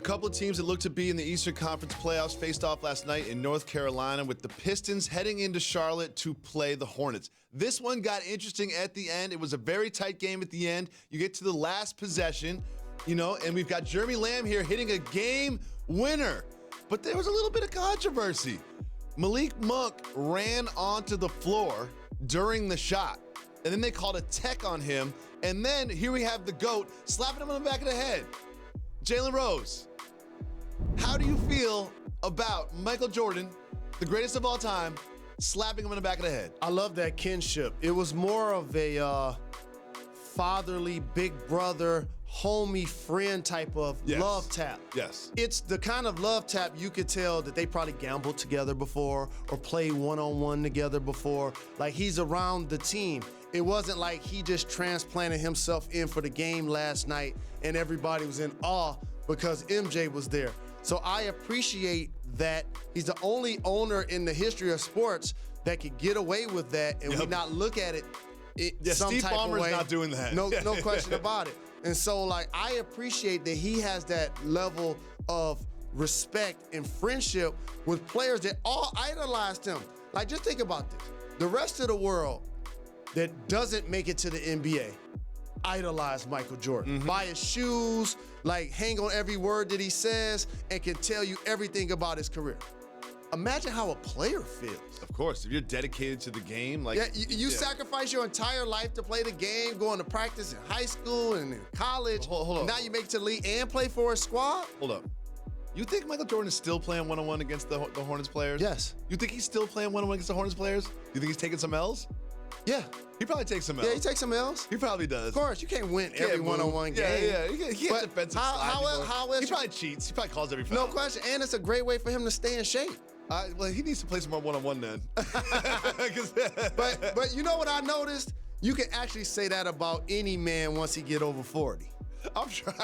couple of teams that look to be in the Eastern Conference playoffs faced off last night in North Carolina, with the Pistons heading into Charlotte to play the Hornets. This one got interesting at the end. It was a very tight game at the end. You get to the last possession, and we've got Jeremy Lamb here hitting a game winner. But there was a little bit of controversy. Malik Monk ran onto the floor during the shot, and then they called a tech on him. And then here we have the GOAT slapping him on the back of the head. Jalen Rose, how do you feel about Michael Jordan, the greatest of all time, slapping him on the back of the head? I love that kinship. It was more of a fatherly, big brother, homie, friend type of love tap. Yes. It's the kind of love tap you could tell that they probably gambled together before or played one-on-one together before. Like, he's around the team. It wasn't like he just transplanted himself in for the game last night and everybody was in awe because MJ was there. So I appreciate that. He's the only owner in the history of sports that could get away with that and we not look at it some Steve type Ballmer's of way. not doing that. No question about it. And so, I appreciate that he has that level of respect and friendship with players that all idolized him. Like, just think about this. The rest of the world that doesn't make it to the NBA idolize Michael Jordan. Buy his shoes, hang on every word that he says, and can tell you everything about his career. Imagine how a player feels. Of course, if you're dedicated to the game, you sacrifice your entire life to play the game, going to practice in high school and in college. Hold up. Now you make it to the league and play for a squad? Hold up. You think Michael Jordan is still playing one-on-one against the Hornets players? Yes. You think he's still playing one-on-one against the Hornets players? You think he's taking some L's? Yeah. He probably takes some L's. Yeah, he takes some L's. He probably does. Of course, you can't win every one-on-one game. Yeah. He gets defensive slide. How else? He probably cheats. He probably calls every foul. No question, and it's a great way for him to stay in shape. Well, he needs to play some more one-on-one then. But you know what I noticed? You can actually say that about any man once he get over 40. I'm trying.